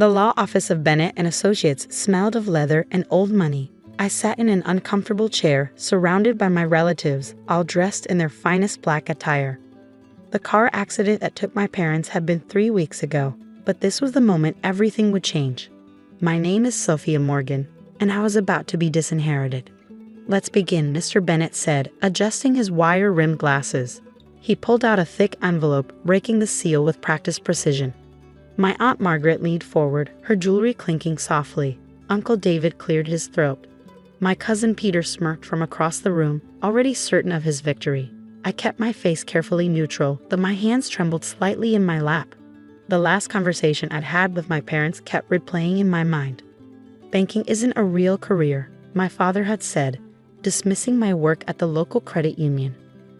The law office of Bennett and Associates smelled of leather and old money. I sat in an uncomfortable chair, surrounded by my relatives, all dressed in their finest black attire. The car accident that took my parents had been 3 weeks ago, but this was the moment everything would change. My name is Sophia Morgan, and I was about to be disinherited. "Let's begin," Mr. Bennett said, adjusting his wire-rimmed glasses. He pulled out a thick envelope, breaking the seal with practiced precision. My Aunt Margaret leaned forward, her jewelry clinking softly. Uncle David cleared his throat. My cousin Peter smirked from across the room, already certain of his victory. I kept my face carefully neutral, though my hands trembled slightly in my lap. The last conversation I'd had with my parents kept replaying in my mind. "Banking isn't a real career," my father had said, dismissing my work at the local credit union.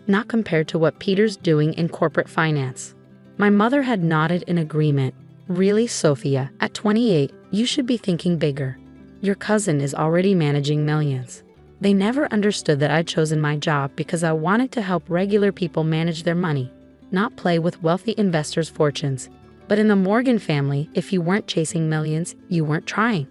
"Not compared to what Peter's doing in corporate finance." My mother had nodded in agreement. "Really, Sophia, at 28, you should be thinking bigger. Your cousin is already managing millions." They never understood that I'd chosen my job because I wanted to help regular people manage their money, not play with wealthy investors' fortunes. But in the Morgan family, if you weren't chasing millions, you weren't trying.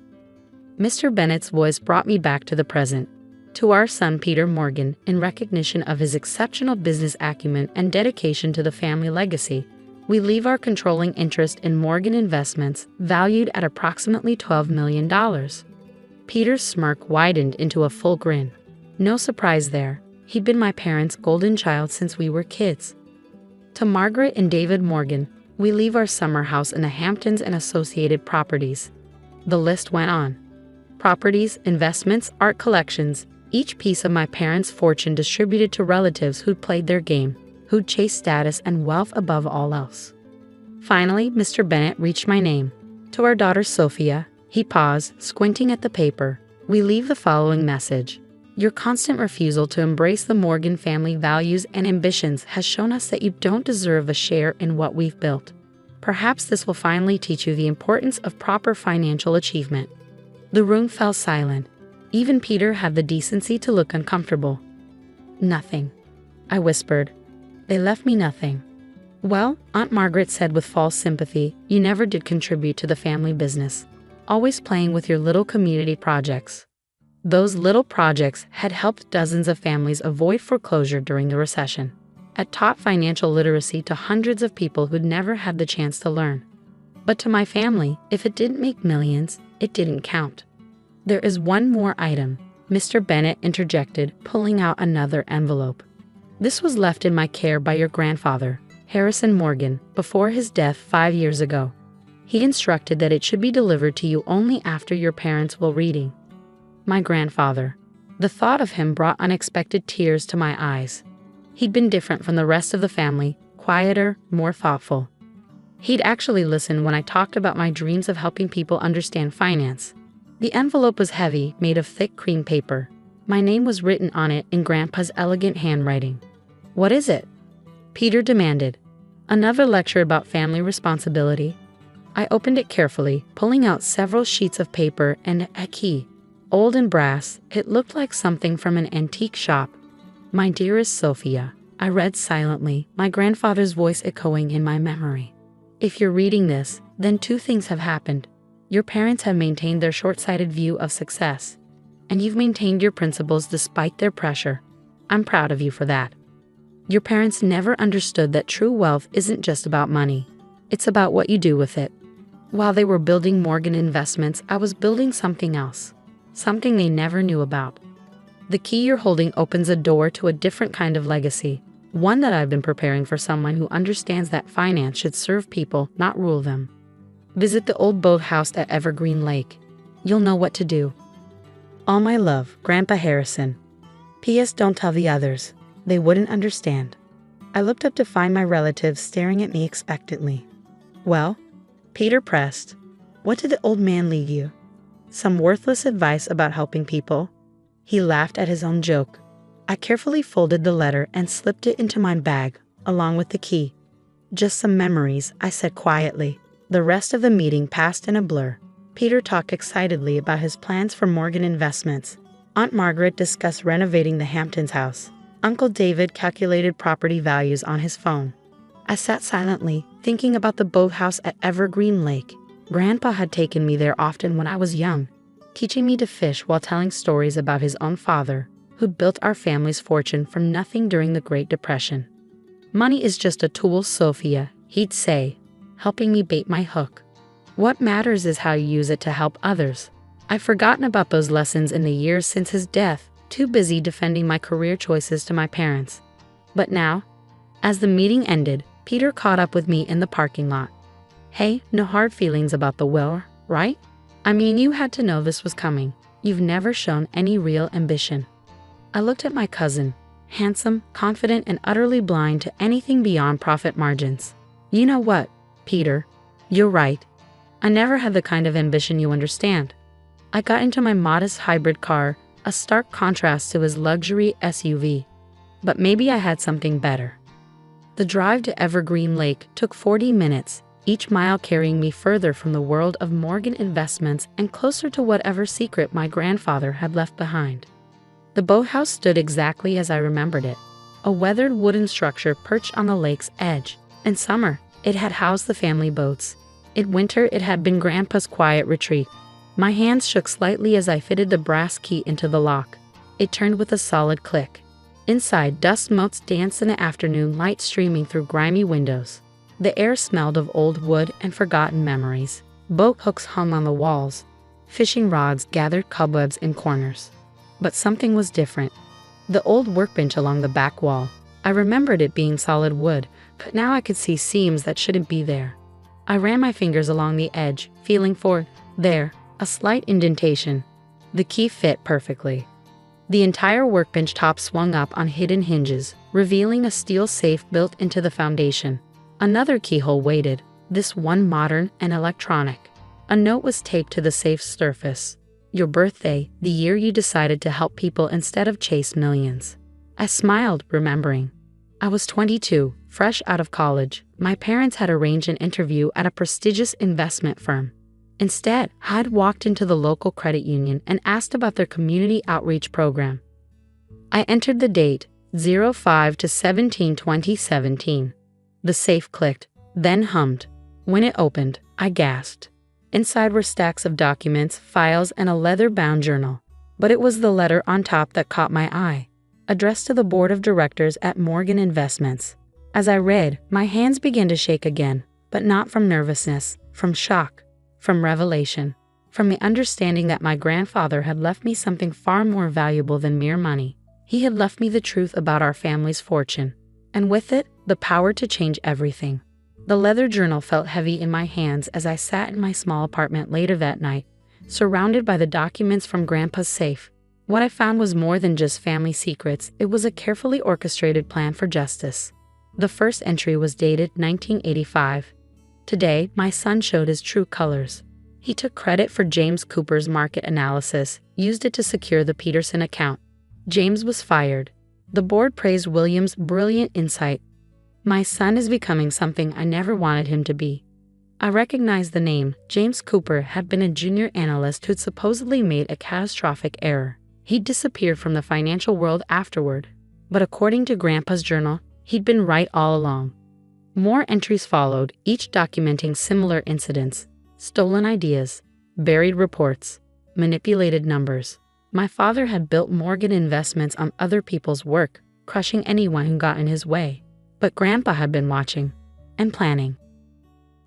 Mr. Bennett's voice brought me back to the present. "To our son Peter Morgan, in recognition of his exceptional business acumen and dedication to the family legacy, we leave our controlling interest in Morgan Investments, valued at approximately $12 million. Peter's smirk widened into a full grin. No surprise there. He'd been my parents' golden child since we were kids. "To Margaret and David Morgan, we leave our summer house in the Hamptons and associated properties." The list went on. Properties, investments, art collections, each piece of my parents' fortune distributed to relatives who'd played their game, who'd chased status and wealth above all else. Finally, Mr. Bennett reached my name. "To our daughter Sophia," he paused, squinting at the paper, "we leave the following message. Your constant refusal to embrace the Morgan family values and ambitions has shown us that you don't deserve a share in what we've built. Perhaps this will finally teach you the importance of proper financial achievement." The room fell silent. Even Peter had the decency to look uncomfortable. "Nothing," I whispered. "They left me nothing." "Well," Aunt Margaret said with false sympathy, "you never did contribute to the family business. Always playing with your little community projects." Those little projects had helped dozens of families avoid foreclosure during the recession. It taught financial literacy to hundreds of people who'd never had the chance to learn. But to my family, if it didn't make millions, it didn't count. "There is one more item," Mr. Bennett interjected, pulling out another envelope. "This was left in my care by your grandfather, Harrison Morgan, before his death 5 years ago. He instructed that it should be delivered to you only after your parents will reading." My grandfather. The thought of him brought unexpected tears to my eyes. He'd been different from the rest of the family, quieter, more thoughtful. He'd actually listened when I talked about my dreams of helping people understand finance. The envelope was heavy, made of thick cream paper. My name was written on it in Grandpa's elegant handwriting. "What is it?" Peter demanded. "Another lecture about family responsibility." I opened it carefully, pulling out several sheets of paper and a key. Old and brass, it looked like something from an antique shop. "My dearest Sophia," I read silently, my grandfather's voice echoing in my memory. "If you're reading this, then 2 things have happened. Your parents have maintained their short-sighted view of success, and you've maintained your principles despite their pressure. I'm proud of you for that. Your parents never understood that true wealth isn't just about money. It's about what you do with it. While they were building Morgan Investments, I was building something else. Something they never knew about. The key you're holding opens a door to a different kind of legacy, one that I've been preparing for someone who understands that finance should serve people, not rule them. Visit the old boathouse at Evergreen Lake. You'll know what to do. All my love, Grandpa Harrison. P.S. Don't tell the others. They wouldn't understand." I looked up to find my relatives staring at me expectantly. "Well?" Peter pressed. "What did the old man leave you? Some worthless advice about helping people?" He laughed at his own joke. I carefully folded the letter and slipped it into my bag, along with the key. "Just some memories," I said quietly. The rest of the meeting passed in a blur. Peter talked excitedly about his plans for Morgan Investments. Aunt Margaret discussed renovating the Hamptons house. Uncle David calculated property values on his phone. I sat silently, thinking about the boathouse at Evergreen Lake. Grandpa had taken me there often when I was young, teaching me to fish while telling stories about his own father, who built our family's fortune from nothing during the Great Depression. "Money is just a tool, Sophia," he'd say, helping me bait my hook. "What matters is how you use it to help others." I've forgotten about those lessons in the years since his death, too busy defending my career choices to my parents. But now, as the meeting ended, Peter caught up with me in the parking lot. "Hey, no hard feelings about the will, right? I mean, you had to know this was coming. You've never shown any real ambition." I looked at my cousin, handsome, confident, and utterly blind to anything beyond profit margins. "You know what, Peter? You're right. I never had the kind of ambition you understand." I got into my modest hybrid car, a stark contrast to his luxury SUV. But maybe I had something better. The drive to Evergreen Lake took 40 minutes, each mile carrying me further from the world of Morgan Investments and closer to whatever secret my grandfather had left behind. The boathouse stood exactly as I remembered it, a weathered wooden structure perched on the lake's edge. In summer, it had housed the family boats. In winter, it had been Grandpa's quiet retreat. My hands shook slightly as I fitted the brass key into the lock. It turned with a solid click. Inside, dust motes danced in the afternoon light streaming through grimy windows. The air smelled of old wood and forgotten memories. Boat hooks hung on the walls. Fishing rods gathered cobwebs in corners. But something was different. The old workbench along the back wall. I remembered it being solid wood, but now I could see seams that shouldn't be there. I ran my fingers along the edge, feeling for, there, a slight indentation. The key fit perfectly. The entire workbench top swung up on hidden hinges, revealing a steel safe built into the foundation. Another keyhole waited, this one modern and electronic. A note was taped to the safe's surface. "Your birthday, the year you decided to help people instead of chase millions." I smiled, remembering. I was 22, fresh out of college. My parents had arranged an interview at a prestigious investment firm. Instead, I'd walked into the local credit union and asked about their community outreach program. I entered the date, 05/17/2017. The safe clicked, then hummed. When it opened, I gasped. Inside were stacks of documents, files, and a leather-bound journal. But it was the letter on top that caught my eye, addressed to the board of directors at Morgan Investments. As I read, my hands began to shake again, but not from nervousness, from shock. From revelation, from the understanding that my grandfather had left me something far more valuable than mere money. He had left me the truth about our family's fortune, and with it, the power to change everything. The leather journal felt heavy in my hands as I sat in my small apartment later that night, surrounded by the documents from Grandpa's safe. What I found was more than just family secrets, it was a carefully orchestrated plan for justice. The first entry was dated 1985. Today, my son showed his true colors. He took credit for James Cooper's market analysis, used it to secure the Peterson account. James was fired. The board praised William's brilliant insight. My son is becoming something I never wanted him to be. I recognized the name. James Cooper had been a junior analyst who'd supposedly made a catastrophic error. He'd disappeared from the financial world afterward. But according to Grandpa's journal, he'd been right all along. More entries followed, each documenting similar incidents: stolen ideas, buried reports, manipulated numbers. My father had built Morgan Investments on other people's work, crushing anyone who got in his way. But Grandpa had been watching and planning.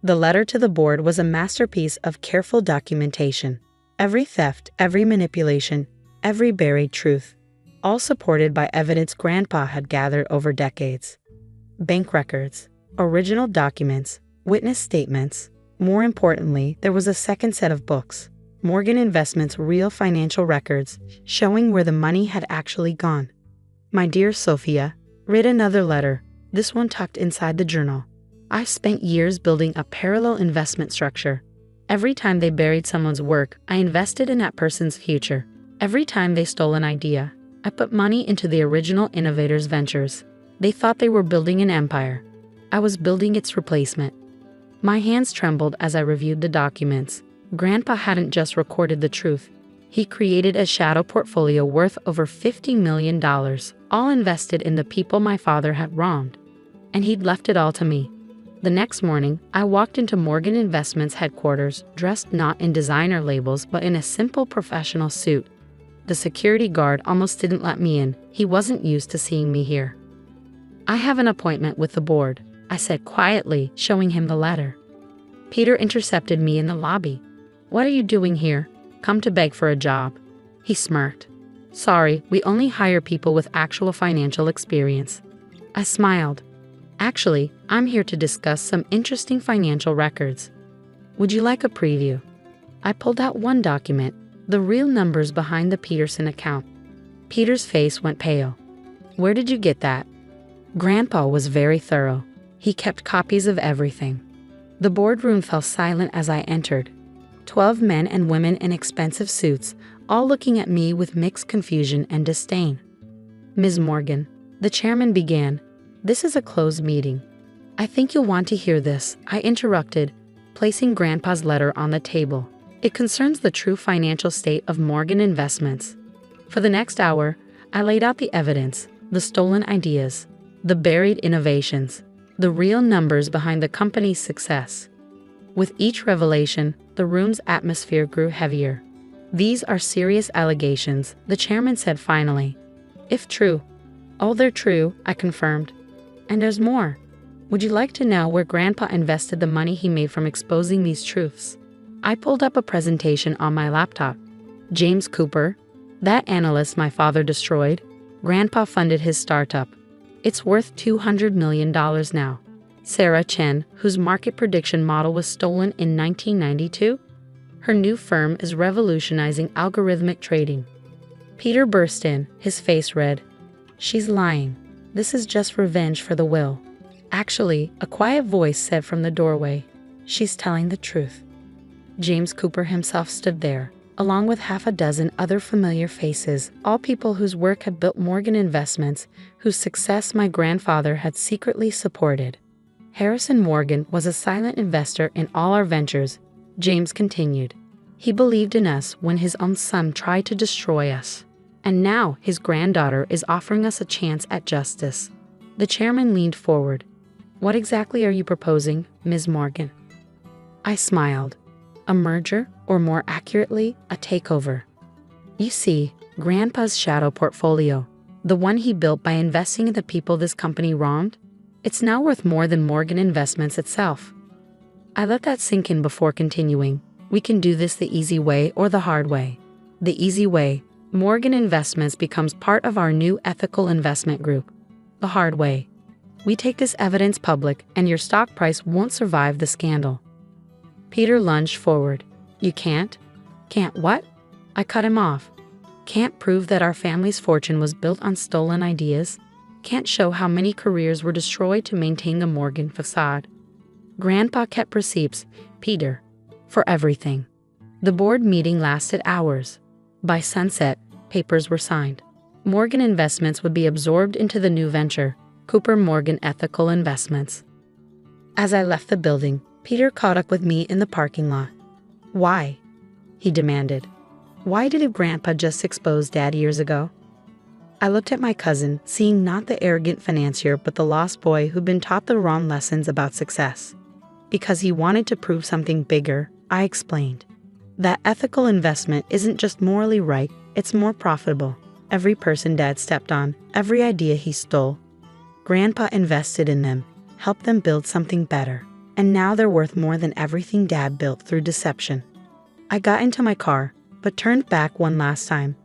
The letter to the board was a masterpiece of careful documentation. Every theft, every manipulation, every buried truth, all supported by evidence Grandpa had gathered over decades. Bank records, original documents, witness statements. More importantly, there was a second set of books, Morgan Investments' real financial records, showing where the money had actually gone. "My dear Sophia," read another letter, this one tucked inside the journal. "I've spent years building a parallel investment structure. Every time they buried someone's work, I invested in that person's future. Every time they stole an idea, I put money into the original innovator's ventures. They thought they were building an empire. I was building its replacement." My hands trembled as I reviewed the documents. Grandpa hadn't just recorded the truth. He created a shadow portfolio worth over $50 million, all invested in the people my father had wronged. And he'd left it all to me. The next morning, I walked into Morgan Investments headquarters, dressed not in designer labels but in a simple professional suit. The security guard almost didn't let me in. He wasn't used to seeing me here. "I have an appointment with the board," I said quietly, showing him the letter. Peter intercepted me in the lobby. "What are you doing here? Come to beg for a job?" He smirked. "Sorry, we only hire people with actual financial experience." I smiled. "Actually, I'm here to discuss some interesting financial records. Would you like a preview?" I pulled out one document, the real numbers behind the Peterson account. Peter's face went pale. "Where did you get that?" Grandpa was very thorough. He kept copies of everything. The boardroom fell silent as I entered. 12 men and women in expensive suits, all looking at me with mixed confusion and disdain. "Ms. Morgan," the chairman began, "this is a closed meeting." "I think you'll want to hear this," I interrupted, placing Grandpa's letter on the table. "It concerns the true financial state of Morgan Investments." For the next hour, I laid out the evidence, the stolen ideas, the buried innovations, the real numbers behind the company's success. With each revelation, the room's atmosphere grew heavier. "These are serious allegations," the chairman said finally. "If true." "Oh, they're true," I confirmed. "And there's more. Would you like to know where Grandpa invested the money he made from exposing these truths?" I pulled up a presentation on my laptop. James Cooper, that analyst my father destroyed, Grandpa funded his startup. It's worth $200 million now. Sarah Chen, whose market prediction model was stolen in 1992, her new firm is revolutionizing algorithmic trading. Peter burst in, his face red. "She's lying. This is just revenge for the will." Actually, a quiet voice said from the doorway, "She's telling the truth." James Cooper himself stood there, along with half a dozen other familiar faces, all people whose work had built Morgan Investments, whose success my grandfather had secretly supported. "Harrison Morgan was a silent investor in all our ventures," James continued. "He believed in us when his own son tried to destroy us. And now his granddaughter is offering us a chance at justice." The chairman leaned forward. "What exactly are you proposing, Ms. Morgan?" I smiled. "A merger, or more accurately, a takeover. You see, Grandpa's shadow portfolio, the one he built by investing in the people this company wronged, it's now worth more than Morgan Investments itself." I let that sink in before continuing. "We can do this the easy way or the hard way. The easy way, Morgan Investments becomes part of our new ethical investment group. The hard way, we take this evidence public and your stock price won't survive the scandal." Peter lunged forward. "You can't?" "Can't what?" I cut him off. "Can't prove that our family's fortune was built on stolen ideas? Can't show how many careers were destroyed to maintain the Morgan facade?" Grandpa kept receipts, Peter, for everything. The board meeting lasted hours. By sunset, papers were signed. Morgan Investments would be absorbed into the new venture, Cooper Morgan Ethical Investments. As I left the building, Peter caught up with me in the parking lot. "Why?" he demanded. "Why did Grandpa just expose Dad years ago?" I looked at my cousin, seeing not the arrogant financier but the lost boy who'd been taught the wrong lessons about success. "Because he wanted to prove something bigger," I explained. "That ethical investment isn't just morally right, it's more profitable. Every person Dad stepped on, every idea he stole, Grandpa invested in them, helped them build something better. And now they're worth more than everything Dad built through deception." I got into my car, but turned back one last time.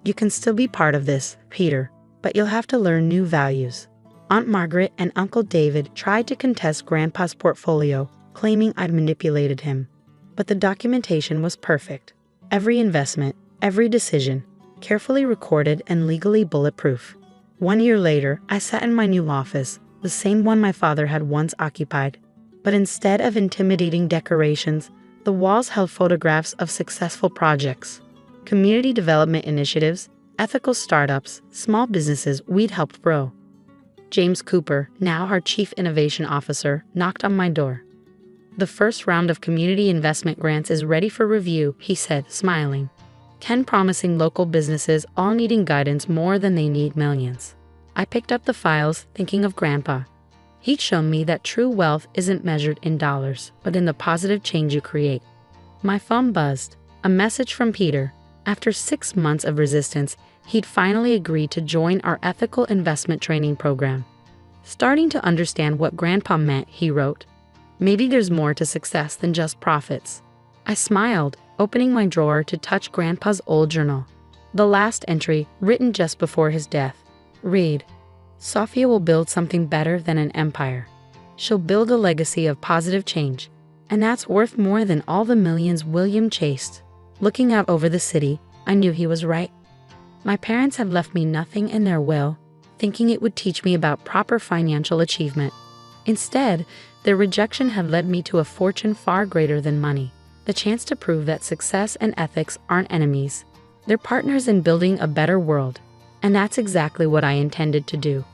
"You can still be part of this, Peter, but you'll have to learn new values." Aunt Margaret and Uncle David tried to contest Grandpa's portfolio, claiming I'd manipulated him. But the documentation was perfect. Every investment, every decision, carefully recorded and legally bulletproof. 1 year later, I sat in my new office, the same one my father had once occupied. But instead of intimidating decorations, the walls held photographs of successful projects, community development initiatives, ethical startups, small businesses we'd helped grow. James Cooper, now our Chief Innovation Officer, knocked on my door. "The first round of community investment grants is ready for review," he said, smiling. 10 promising local businesses, all needing guidance more than they need millions. I picked up the files, thinking of Grandpa. He'd shown me that true wealth isn't measured in dollars, but in the positive change you create. My phone buzzed. A message from Peter. After 6 months of resistance, he'd finally agreed to join our ethical investment training program. Starting to understand what Grandpa meant, he wrote, "Maybe there's more to success than just profits." I smiled, opening my drawer to touch Grandpa's old journal. The last entry, written just before his death, read, "Sophia will build something better than an empire. She'll build a legacy of positive change, and that's worth more than all the millions William chased." Looking out over the city, I knew he was right. My parents had left me nothing in their will, thinking it would teach me about proper financial achievement. Instead, their rejection had led me to a fortune far greater than money, the chance to prove that success and ethics aren't enemies. They're partners in building a better world. And that's exactly what I intended to do.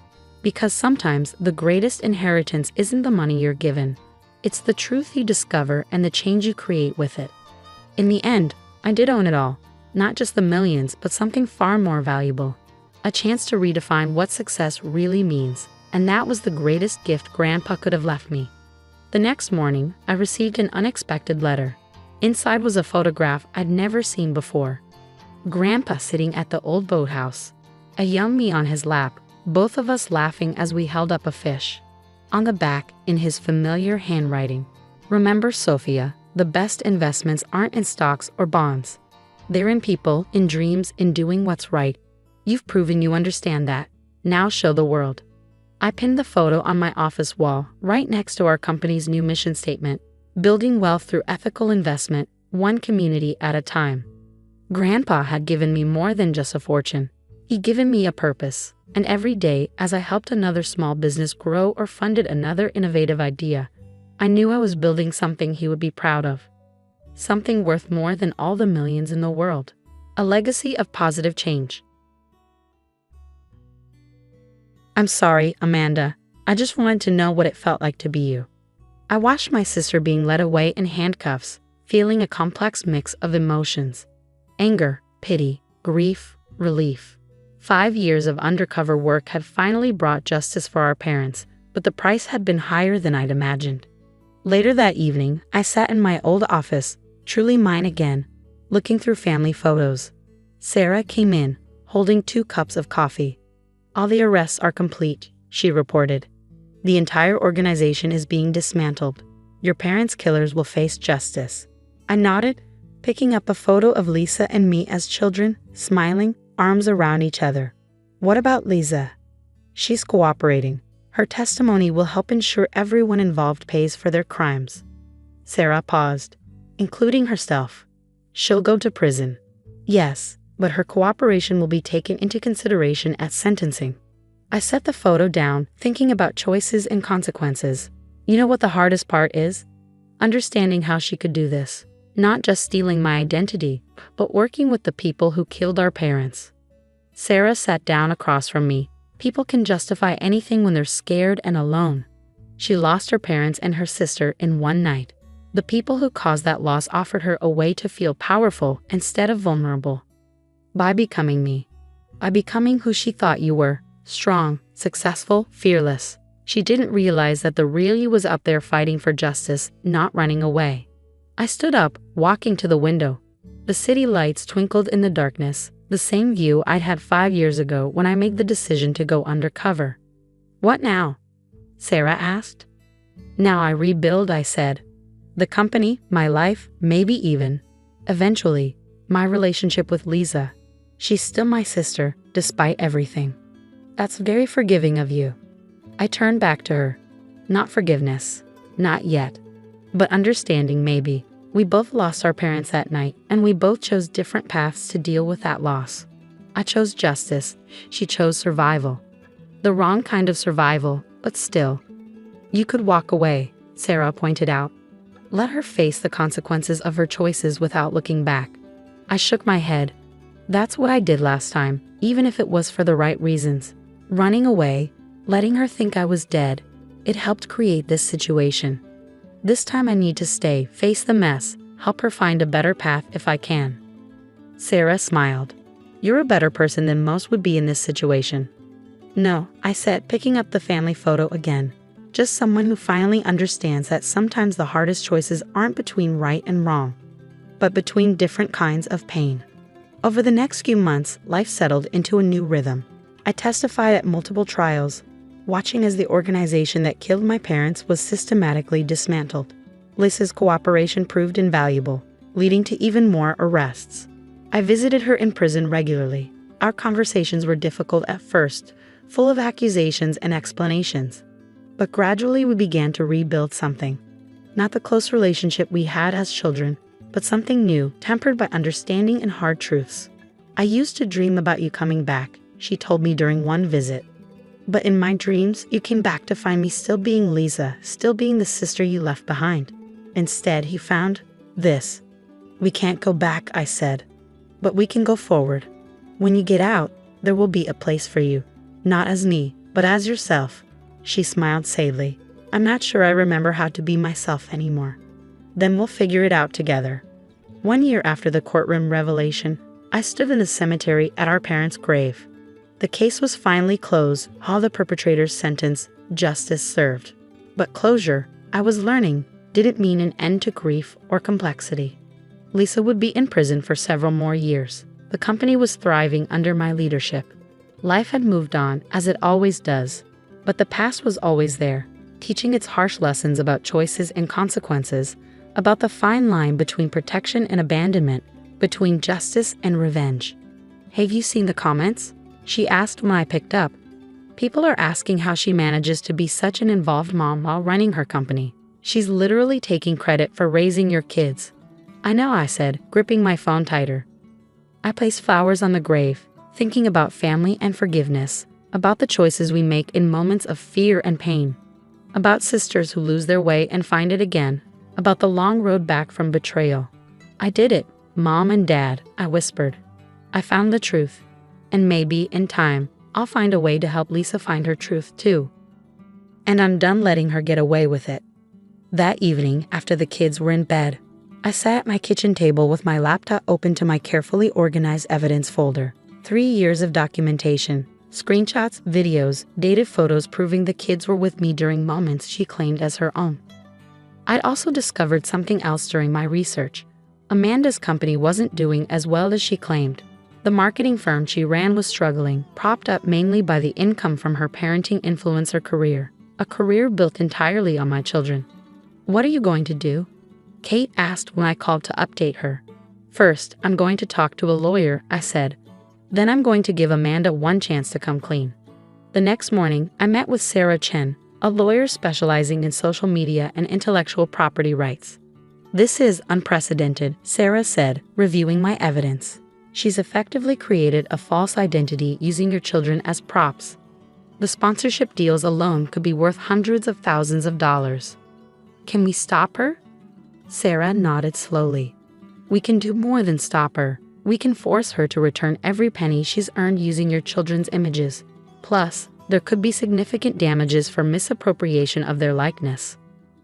Because sometimes the greatest inheritance isn't the money you're given. It's the truth you discover and the change you create with it. In the end, I did own it all. Not just the millions, but something far more valuable. A chance to redefine what success really means. And that was the greatest gift Grandpa could have left me. The next morning, I received an unexpected letter. Inside was a photograph I'd never seen before. Grandpa sitting at the old boathouse. A young me on his lap, both of us laughing as we held up a fish. On the back, in his familiar handwriting, "Remember, Sophia, the best investments aren't in stocks or bonds. They're in people, in dreams, in doing what's right. You've proven you understand that. Now show the world." I pinned the photo on my office wall, right next to our company's new mission statement, "Building wealth through ethical investment, one community at a time." Grandpa had given me more than just a fortune. He'd given me a purpose, and every day, as I helped another small business grow or funded another innovative idea, I knew I was building something he would be proud of. Something worth more than all the millions in the world. A legacy of positive change. "I'm sorry, Amanda. I just wanted to know what it felt like to be you." I watched my sister being led away in handcuffs, feeling a complex mix of emotions. Anger, pity, grief, relief. 5 years of undercover work had finally brought justice for our parents, but the price had been higher than I'd imagined. Later that evening, I sat in my old office, truly mine again, looking through family photos. Sarah came in, holding 2 cups of coffee. "All the arrests are complete," she reported. "The entire organization is being dismantled. Your parents' killers will face justice." I nodded, picking up a photo of Lisa and me as children, smiling, arms around each other. "What about Lisa?" "She's cooperating. Her testimony will help ensure everyone involved pays for their crimes." Sarah paused. "Including herself. She'll go to prison." "Yes, but her cooperation will be taken into consideration at sentencing." I set the photo down, thinking about choices and consequences. You know what the hardest part is? Understanding how she could do this. Not just stealing my identity, but working with the people who killed our parents. Sarah sat down across from me. People can justify anything when they're scared and alone. She lost her parents and her sister in one night. The people who caused that loss offered her a way to feel powerful instead of vulnerable. By becoming me. By becoming who she thought you were. Strong, successful, fearless. She didn't realize that the real you was up there fighting for justice, not running away. I stood up, walking to the window. The city lights twinkled in the darkness, the same view I'd had 5 years ago when I made the decision to go undercover. "What now?" Sarah asked. "Now I rebuild," I said. "The company, my life, maybe even, eventually, my relationship with Lisa. She's still my sister, despite everything." "That's very forgiving of you." I turned back to her. "Not forgiveness. Not yet. But understanding, maybe. We both lost our parents that night, and we both chose different paths to deal with that loss. I chose justice. She chose survival. The wrong kind of survival, but still." "You could walk away," Sarah pointed out. "Let her face the consequences of her choices without looking back." I shook my head. "That's what I did last time, even if it was for the right reasons. Running away, letting her think I was dead, it helped create this situation. This time I need to stay, face the mess, help her find a better path if I can." Sarah smiled. "You're a better person than most would be in this situation." "No," I said, picking up the family photo again. Just someone who finally understands that sometimes the hardest choices aren't between right and wrong, but between different kinds of pain. Over the next few months, life settled into a new rhythm. I testified at multiple trials, watching as the organization that killed my parents was systematically dismantled. Lisa's cooperation proved invaluable, leading to even more arrests. I visited her in prison regularly. Our conversations were difficult at first, full of accusations and explanations. But gradually we began to rebuild something. Not the close relationship we had as children, but something new, tempered by understanding and hard truths. "I used to dream about you coming back," she told me during one visit. "But in my dreams, you came back to find me still being Lisa, still being the sister you left behind. Instead, you found this." "We can't go back," I said. "But we can go forward. When you get out, there will be a place for you. Not as me, but as yourself." She smiled sadly. "I'm not sure I remember how to be myself anymore." "Then we'll figure it out together." 1 year after the courtroom revelation, I stood in the cemetery at our parents' grave. The case was finally closed, all the perpetrators sentenced, justice served. But closure, I was learning, didn't mean an end to grief or complexity. Lisa would be in prison for several more years. The company was thriving under my leadership. Life had moved on, as it always does. But the past was always there, teaching its harsh lessons about choices and consequences, about the fine line between protection and abandonment, between justice and revenge. "Have you seen the comments?" she asked when I picked up. "People are asking how she manages to be such an involved mom while running her company. She's literally taking credit for raising your kids." "I know," I said, gripping my phone tighter. I placed flowers on the grave, thinking about family and forgiveness, about the choices we make in moments of fear and pain, about sisters who lose their way and find it again, about the long road back from betrayal. "I did it, Mom and Dad," I whispered. "I found the truth. And maybe, in time, I'll find a way to help Lisa find her truth too. And I'm done letting her get away with it." That evening, after the kids were in bed, I sat at my kitchen table with my laptop open to my carefully organized evidence folder. 3 years of documentation, screenshots, videos, dated photos proving the kids were with me during moments she claimed as her own. I'd also discovered something else during my research. Amanda's company wasn't doing as well as she claimed. The marketing firm she ran was struggling, propped up mainly by the income from her parenting influencer career, a career built entirely on my children. "What are you going to do?" Kate asked when I called to update her. "First, I'm going to talk to a lawyer," I said. "Then I'm going to give Amanda one chance to come clean." The next morning, I met with Sarah Chen, a lawyer specializing in social media and intellectual property rights. "This is unprecedented," Sarah said, reviewing my evidence. "She's effectively created a false identity using your children as props. The sponsorship deals alone could be worth hundreds of thousands of dollars." "Can we stop her?" Sarah nodded slowly. "We can do more than stop her. We can force her to return every penny she's earned using your children's images. Plus, there could be significant damages for misappropriation of their likeness."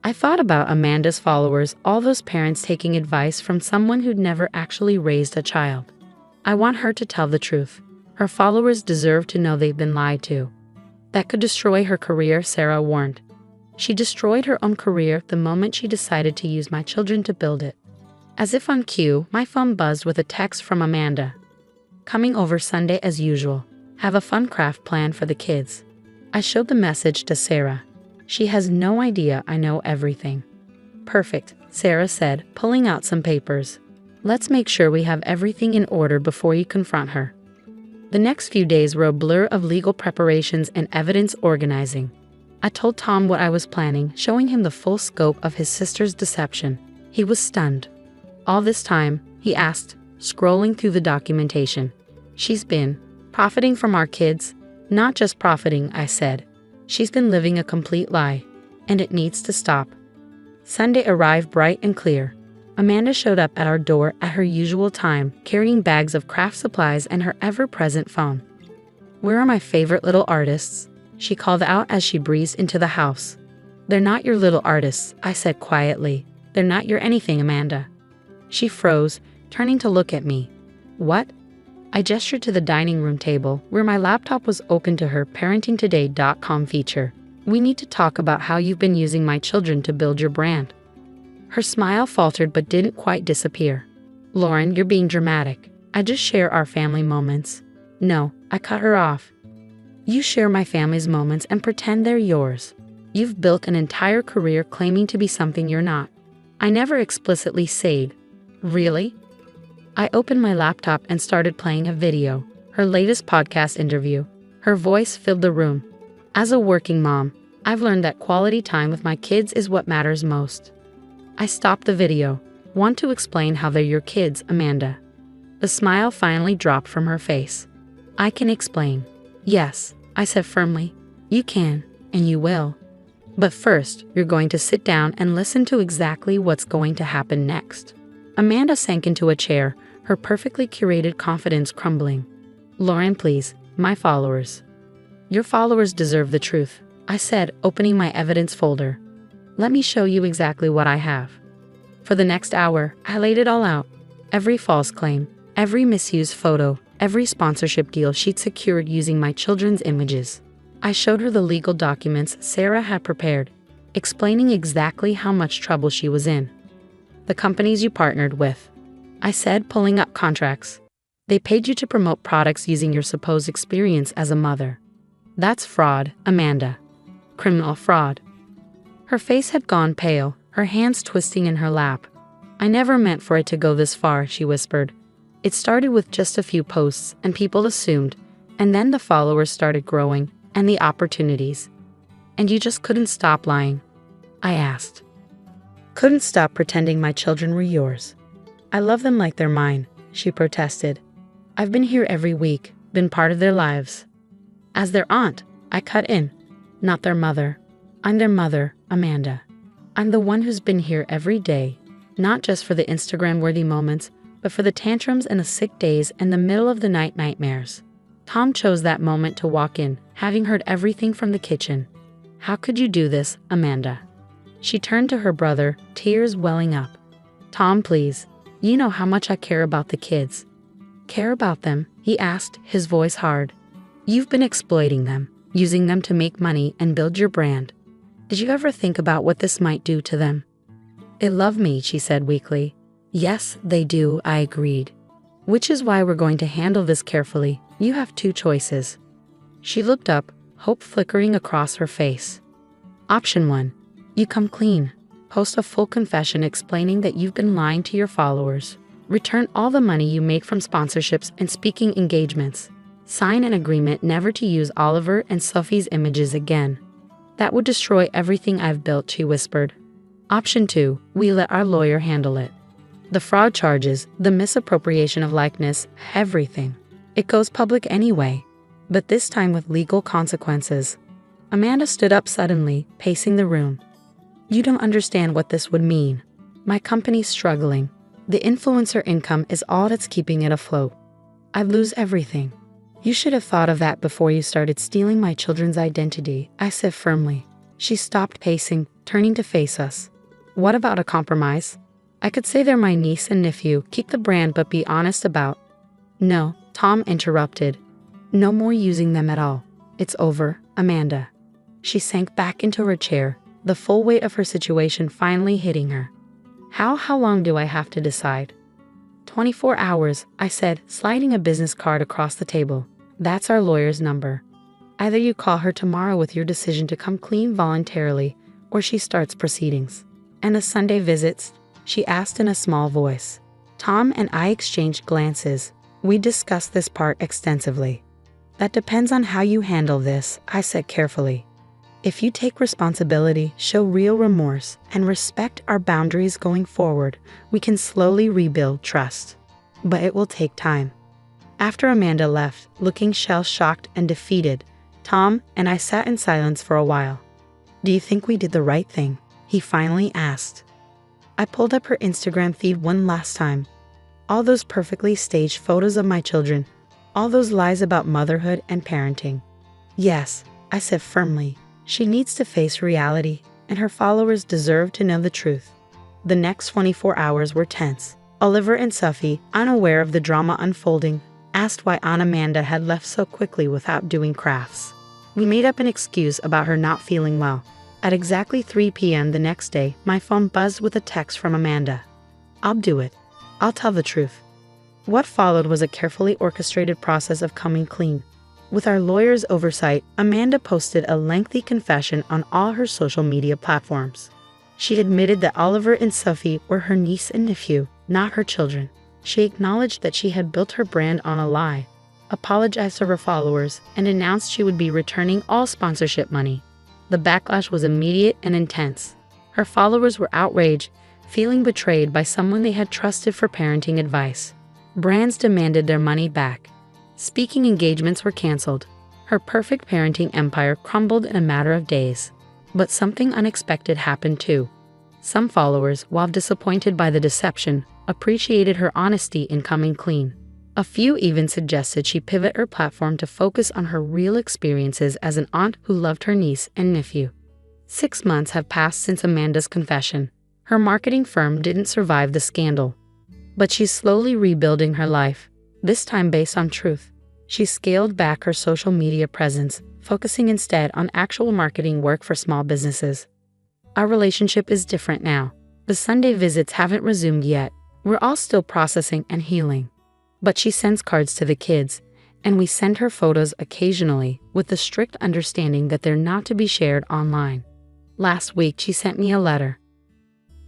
I thought about Amanda's followers, all those parents taking advice from someone who'd never actually raised a child. I want her to tell the truth. Her followers deserve to know they've been lied to. That could destroy her career, Sarah warned. She destroyed her own career the moment she decided to use my children to build it. As if on cue, my phone buzzed with a text from Amanda. "Coming over Sunday as usual. Have a fun craft plan for the kids." I showed the message to Sarah. She has no idea I know everything. "Perfect," Sarah said, pulling out some papers. "Let's make sure we have everything in order before you confront her." The next few days were a blur of legal preparations and evidence organizing. I told Tom what I was planning, showing him the full scope of his sister's deception. He was stunned. "All this time," he asked, scrolling through the documentation, "she's been profiting from our kids?" "Not just profiting," I said. "She's been living a complete lie, and it needs to stop." Sunday arrived bright and clear. Amanda showed up at our door at her usual time, carrying bags of craft supplies and her ever-present phone. "Where are my favorite little artists?" she called out as she breezed into the house. "They're not your little artists," I said quietly. "They're not your anything, Amanda." She froze, turning to look at me. "What?" I gestured to the dining room table, where my laptop was open to her ParentingToday.com feature. We need to talk about how you've been using my children to build your brand. Her smile faltered but didn't quite disappear. Lauren, you're being dramatic. I just share our family moments. No, I cut her off. You share my family's moments and pretend they're yours. You've built an entire career claiming to be something you're not. I never explicitly said. Really? I opened my laptop and started playing a video, her latest podcast interview. Her voice filled the room. As a working mom, I've learned that quality time with my kids is what matters most. I stopped the video. Want to explain how they're your kids, Amanda? The smile finally dropped from her face. I can explain. Yes, I said firmly. You can, and you will. But first, you're going to sit down and listen to exactly what's going to happen next. Amanda sank into a chair, her perfectly curated confidence crumbling. Lauren, please, my followers. Your followers deserve the truth, I said, opening my evidence folder. Let me show you exactly what I have. For the next hour, I laid it all out. Every false claim, every misused photo, every sponsorship deal she'd secured using my children's images. I showed her the legal documents Sarah had prepared, explaining exactly how much trouble she was in. The companies you partnered with, I said, pulling up contracts. They paid you to promote products using your supposed experience as a mother. That's fraud, Amanda. Criminal fraud. Her face had gone pale, her hands twisting in her lap. I never meant for it to go this far, she whispered. It started with just a few posts, and people assumed, and then the followers started growing, and the opportunities. And you just couldn't stop lying? I asked. Couldn't stop pretending my children were yours. I love them like they're mine, she protested. I've been here every week, been part of their lives. As their aunt, I cut in. Not their mother. I'm their mother, Amanda. I'm the one who's been here every day, not just for the Instagram-worthy moments, but for the tantrums and the sick days and the middle-of-the-night nightmares. Tom chose that moment to walk in, having heard everything from the kitchen. How could you do this, Amanda? She turned to her brother, tears welling up. Tom, please. You know how much I care about the kids. Care about them? He asked, his voice hard. You've been exploiting them, using them to make money and build your brand. Did you ever think about what this might do to them? They love me, she said weakly. Yes, they do, I agreed. Which is why we're going to handle this carefully. You have two choices. She looked up, hope flickering across her face. Option 1. You come clean. Post a full confession explaining that you've been lying to your followers. Return all the money you make from sponsorships and speaking engagements. Sign an agreement never to use Oliver and Sophie's images again. That would destroy everything I've built, she whispered. Option 2. We let our lawyer handle it. The fraud charges, the misappropriation of likeness, everything. It goes public anyway, but this time with legal consequences. Amanda stood up suddenly, pacing the room. You don't understand what this would mean. My company's struggling. The influencer income is all that's keeping it afloat. I'd lose everything. You should have thought of that before you started stealing my children's identity, I said firmly. She stopped pacing, turning to face us. What about a compromise? I could say they're my niece and nephew, keep the brand but be honest about. No, Tom interrupted. No more using them at all. It's over, Amanda. She sank back into her chair, the full weight of her situation finally hitting her. How long do I have to decide? 24 hours, I said, sliding a business card across the table. That's our lawyer's number. Either you call her tomorrow with your decision to come clean voluntarily, or she starts proceedings. And the Sunday visits? She asked in a small voice. Tom and I exchanged glances. We discussed this part extensively. That depends on how you handle this, I said carefully. If you take responsibility, show real remorse, and respect our boundaries going forward, we can slowly rebuild trust. But it will take time. After Amanda left, looking shell-shocked and defeated, Tom and I sat in silence for a while. Do you think we did the right thing? He finally asked. I pulled up her Instagram feed one last time. All those perfectly staged photos of my children, all those lies about motherhood and parenting. Yes, I said firmly. She needs to face reality, and her followers deserve to know the truth. The next 24 hours were tense. Oliver and Sophie, unaware of the drama unfolding, asked why Aunt Amanda had left so quickly without doing crafts. We made up an excuse about her not feeling well. At exactly 3 p.m. the next day, my phone buzzed with a text from Amanda. "I'll do it. I'll tell the truth." What followed was a carefully orchestrated process of coming clean. With our lawyer's oversight, Amanda posted a lengthy confession on all her social media platforms. She admitted that Oliver and Sophie were her niece and nephew, not her children. She acknowledged that she had built her brand on a lie, apologized to her followers, and announced she would be returning all sponsorship money. The backlash was immediate and intense. Her followers were outraged, feeling betrayed by someone they had trusted for parenting advice. Brands demanded their money back. Speaking engagements were canceled. Her perfect parenting empire crumbled in a matter of days. But something unexpected happened too. Some followers, while disappointed by the deception, appreciated her honesty in coming clean. A few even suggested she pivot her platform to focus on her real experiences as an aunt who loved her niece and nephew. 6 months have passed since Amanda's confession. Her marketing firm didn't survive the scandal. But she's slowly rebuilding her life, this time based on truth. She scaled back her social media presence, focusing instead on actual marketing work for small businesses. Our relationship is different now. The Sunday visits haven't resumed yet. We're all still processing and healing. But she sends cards to the kids, and we send her photos occasionally with the strict understanding that they're not to be shared online. Last week, she sent me a letter.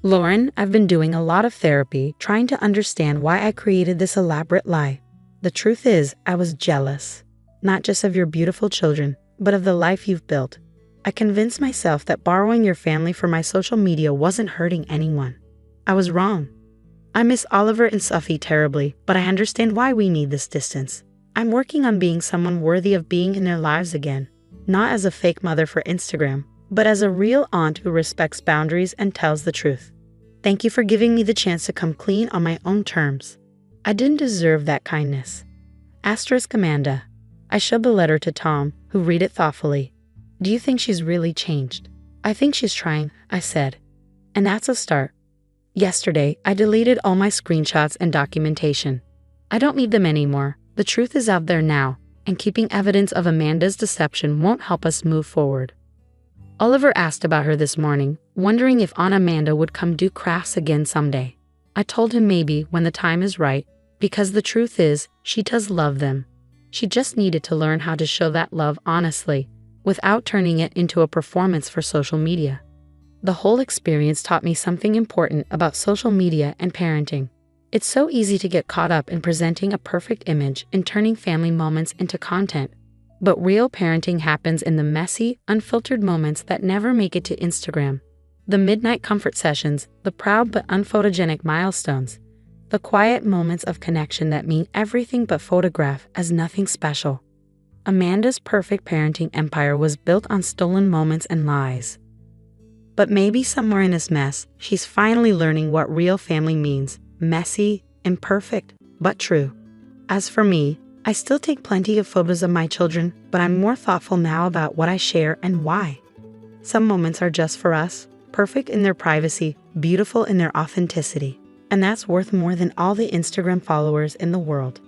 "Lauren, I've been doing a lot of therapy trying to understand why I created this elaborate lie. The truth is, I was jealous, not just of your beautiful children, but of the life you've built. I convinced myself that borrowing your family for my social media wasn't hurting anyone. I was wrong. I miss Oliver and Sophie terribly, but I understand why we need this distance. I'm working on being someone worthy of being in their lives again, not as a fake mother for Instagram, but as a real aunt who respects boundaries and tells the truth. Thank you for giving me the chance to come clean on my own terms. I didn't deserve that kindness." Amanda. I showed the letter to Tom, who read it thoughtfully. "Do you think she's really changed?" "I think she's trying," I said. "And that's a start." Yesterday, I deleted all my screenshots and documentation. I don't need them anymore. The truth is out there now, and keeping evidence of Amanda's deception won't help us move forward. Oliver asked about her this morning, wondering if Aunt Amanda would come do crafts again someday. I told him maybe when the time is right, because the truth is, she does love them. She just needed to learn how to show that love honestly, without turning it into a performance for social media. The whole experience taught me something important about social media and parenting. It's so easy to get caught up in presenting a perfect image and turning family moments into content. But real parenting happens in the messy, unfiltered moments that never make it to Instagram. The midnight comfort sessions, the proud but unphotogenic milestones, the quiet moments of connection that mean everything but photograph as nothing special. Amanda's perfect parenting empire was built on stolen moments and lies. But maybe somewhere in this mess, she's finally learning what real family means: messy, imperfect, but true. As for me, I still take plenty of photos of my children, but I'm more thoughtful now about what I share and why. Some moments are just for us, perfect in their privacy, beautiful in their authenticity. And that's worth more than all the Instagram followers in the world.